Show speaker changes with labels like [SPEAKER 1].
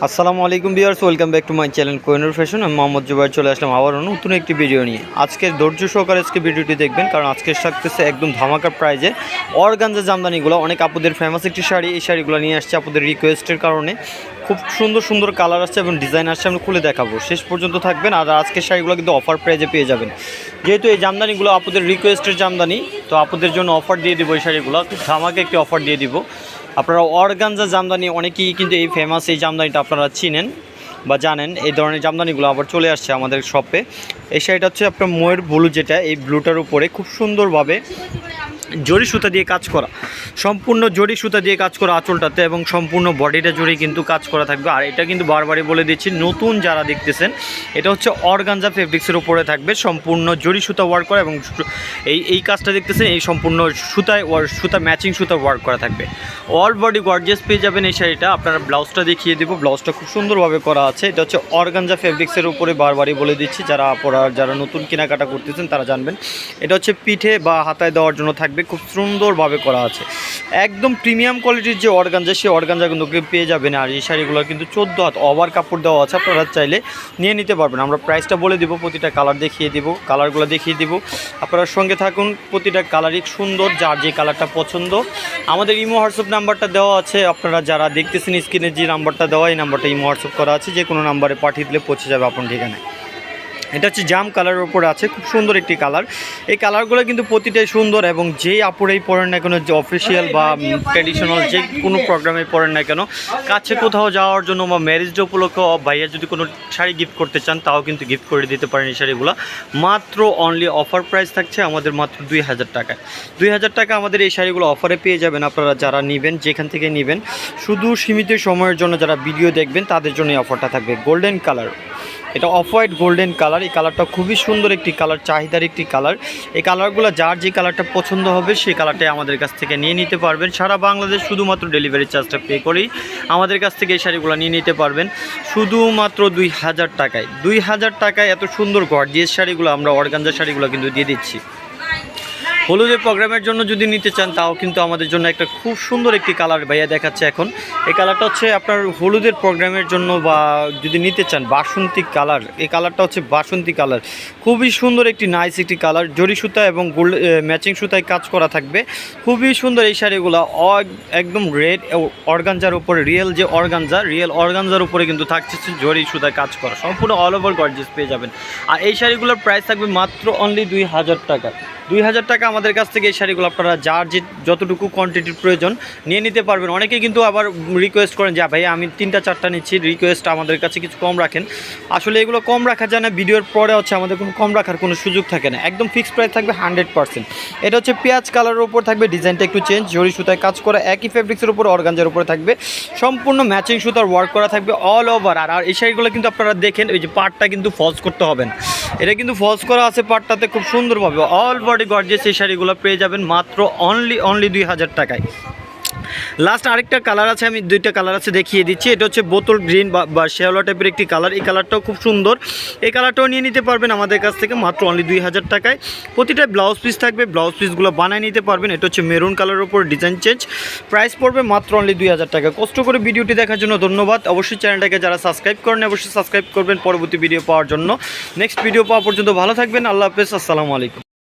[SPEAKER 1] আসসালামু আলাইকুম viewers, welcome back to my channel Kohinoor fashion. আমি মোহাম্মদ জুবাইর চলে আসলাম আবারও নতুন একটি ভিডিও নিয়ে। আজকে ধৈর্য সহকারে আজকে ভিডিওটি দেখবেন, কারণ আজকে থাকতেছে একদম ধামাকা প্রাইজে অর্গানজা জামদানিগুলো। অনেক আপুদের ফেমাস একটি শাড়ি, এই শাড়িগুলো নিয়ে আসছে আপুদের রিকোয়েস্টের কারণে। খুব সুন্দর সুন্দর কালার আসছে এবং ডিজাইন আসছে, আমি খুলে দেখাবো, শেষ পর্যন্ত থাকবেন। আর আজকের শাড়িগুলো কিন্তু অফার প্রাইজে পেয়ে যাবেন, যেহেতু এই জামদানিগুলো আপুদের রিকোয়েস্টের জামদানি, তো আপুদের জন্য অফার দিয়ে দিব। এই শাড়িগুলো খুব ধামাকা একটি অফার দিয়ে দিব। আপনারা অর্গানজা জামদানি অনেকেই কিন্তু এই ফেমাস এই জামদানিটা আপনারা চিনেন বা জানেন। এই ধরনের জামদানিগুলো আবার চলে আসছে আমাদের শপে। এই শাড়িটা হচ্ছে আপনার ময়ূর ব্লু, যেটা এই ব্লুটার উপরে খুব সুন্দরভাবে জরি সুতা দিয়ে কাজ করা, সম্পূর্ণ জরি সুতা দিয়ে কাজ করা আঁচলটাতে, এবং সম্পূর্ণ বডিটা জুড়ে কিন্তু কাজ করা থাকবে। আর এটা কিন্তু বারবারই বলে দিচ্ছি, নতুন যারা দেখতেছেন, এটা হচ্ছে অর্গানজা ফেব্রিক্সের উপরে থাকবে, সম্পূর্ণ জরি সুতা ওয়ার্ক করা। এবং এই কাজটা দেখতেছেন, এই সম্পূর্ণ সুতা ম্যাচিং সুতা ওয়ার্ক করা থাকবে। অল বডি গর্জিয়াস পেয়ে যাবেন এই শাড়িটা। আপনারা ব্লাউজটা দেখিয়ে দেবো, ব্লাউজটা খুব সুন্দরভাবে করা আছে। এটা হচ্ছে অর্গানজা ফেব্রিক্সের উপরে, বারবারই বলে দিচ্ছি, যারা নতুন কেনাকাটা করতেছেন তারা জানবেন। এটা হচ্ছে পিঠে বা হাতায় দেওয়ার জন্য থাকবে, খুব সুন্দরভাবে করা আছে। একদম প্রিমিয়াম কোয়ালিটির যে অর্গানজা, সেই অর্গানজা কিন্তু পেয়ে যাবেন। আর এই শাড়িগুলো কিন্তু 14 হাত ওভার কাপড় দেওয়া আছে, আপনারা চাইলে নিয়ে নিতে পারবেন। আমরা প্রাইসটা বলে দিব, প্রতিটা কালার দেখিয়ে দিব, কালারগুলো দেখিয়ে দিব। আপনারা সঙ্গে থাকুন, প্রতিটা কালারই সুন্দর, যার যে কালারটা পছন্দ। আমাদের ইমো হোয়াটসঅ্যাপ নাম্বারটা দেওয়া আছে, আপনারা যারা দেখতেছেন স্ক্রিনে যে নাম্বারটা দেওয়া, এই নাম্বারটা ইমো হোয়াটসঅ্যাপ করা আছে, যে কোনো নাম্বারে পাঠিয়ে দিলে পৌঁছে যাবে আপনার ঠিকানায়। এটা হচ্ছে জাম কালারের উপরে আছে, খুব সুন্দর একটি কালার। এই কালারগুলো কিন্তু প্রতিটাই সুন্দর, এবং যেই আপুরাই পরেন না কেন, যে অফিসিয়াল বা ট্র্যাডিশনাল যে কোনো প্রোগ্রামে পরেন না কেন, কাছে কোথাও যাওয়ার জন্য বা ম্যারেজ ডে উপলক্ষে ভাইয়া যদি কোনো শাড়ি গিফট করতে চান, তাও কিন্তু গিফট করে দিতে পারেন এই শাড়িগুলো। মাত্র অনলি অফার প্রাইস থাকছে আমাদের মাত্র 2000 টাকায়। 2000 টাকা আমাদের এই শাড়িগুলো অফারে পেয়ে যাবেন। আপনারা যারা নেবেন, যেখান থেকে নেবেন, শুধু সীমিত সময়ের জন্য যারা ভিডিও দেখবেন তাদের জন্য এই অফারটা থাকবে। গোল্ডেন কালার, এটা অফ হোয়াইট গোল্ডেন কালার। এই কালারটা খুবই সুন্দর একটি কালার, চাহিদার একটি কালার। এই কালারগুলো যার যে কালারটা পছন্দ হবে, সেই কালারটাই আমাদের কাছ থেকে নিয়ে নিতে পারবেন। সারা বাংলাদেশ শুধুমাত্র ডেলিভারি চার্জটা পে করেই আমাদের কাছ থেকে এই শাড়িগুলো নিয়ে নিতে পারবেন, শুধুমাত্র 2000 টাকায়। 2000 টাকায় এত সুন্দর গর্জিয়াস শাড়িগুলো আমরা অর্গানজা শাড়িগুলো কিন্তু দিয়ে দিচ্ছি। হলুদের প্রোগ্রামের জন্য যদি নিতে চান, তাও কিন্তু আমাদের জন্য একটা খুব সুন্দর একটি কালার ভাইয়া দেখাচ্ছে এখন। এই কালারটা হচ্ছে আপনার হলুদের প্রোগ্রামের জন্য, বা যদি নিতে চান বাসন্তী কালার, এই কালারটা হচ্ছে বাসন্তী কালার। খুবই সুন্দর একটি নাইস একটি কালার, জরি সুতা এবং গোল্ড ম্যাচিং সুতায় কাজ করা থাকবে, খুবই সুন্দর এই শাড়িগুলো। একদম রেড অর্গানজার উপরে, রিয়েল অর্গানজার উপরে কিন্তু থাকছে জরি সুতায় কাজ করা, সম্পূর্ণ অল ওভার গর্জিয়াস পেয়ে যাবেন। আর এই শাড়িগুলোর প্রাইস থাকবে মাত্র অনলি 2000 টাকা। 2000 টাকা আমাদের কাছ থেকে এই শাড়িগুলো আপনারা যার যতটুকু কোয়ান্টিটির প্রয়োজন নিয়ে নিতে পারবেন। অনেকে কিন্তু আবার রিকোয়েস্ট করেন যে ভাই আমি 3টা-4টা নিচ্ছি, রিকোয়েস্ট আমাদের কাছে কিছু কম রাখেন। আসলে এগুলো কম রাখা যায় না, ভিডিওর পরে হচ্ছে আমাদের কোনো কম রাখার কোনো সুযোগ থাকে না। একদম ফিক্সড প্রাইস থাকবে 100%। এটা হচ্ছে পেঁয়াজ কালারের উপর থাকবে, ডিজাইনটা একটু চেঞ্জ, জরি সুতায় কাজ করা, একই ফেব্রিক্সের উপর অর্গানজার উপরে থাকবে, সম্পূর্ণ ম্যাচিং সুতার ওয়ার্ক করা থাকবে অল ওভার। আর এই শাড়িগুলো কিন্তু আপনারা দেখেন, ওই যে পার্টটা কিন্তু ফলস করতে হবে না, এটা কিন্তু ফলস করা আছে পার্টটাতে, খুব সুন্দরভাবে অল বডি গর্জিয়াস এই শাড়িগুলো পেয়ে যাবেন মাত্র অনলি 2000 টাকায়। লাস্ট আরেকটা কালার আছে, আমি 2টা কালার আছে দেখিয়ে দিচ্ছি। এটা হচ্ছে বোতল গ্রিন বা শেওলা টাইপের একটি কালার। এই কালারটাও খুব সুন্দর, এই কালারটাও নিয়ে নিতে পারবেন আমাদের কাছ থেকে মাত্র অনলি 2000 টাকায়। প্রতিটা ব্লাউজ পিস থাকবে, ব্লাউজ পিসগুলো বানিয়ে নিতে পারবেন। এটা হচ্ছে মেরুন কালারের উপর ডিজাইন চেঞ্জ, প্রাইস পড়বে মাত্র অনলি 2000 টাকা। কষ্ট করে ভিডিওটি দেখার জন্য ধন্যবাদ। অবশ্যই চ্যানেলটাকে যারা সাবস্ক্রাইব করেন, অবশ্যই সাবস্ক্রাইব করবেন পরবর্তী ভিডিও পাওয়ার জন্য। নেক্সট ভিডিও পাওয়া পর্যন্ত ভালো থাকবেন, আল্লাহ হাফেজ, আসসালামু আলাইকুম।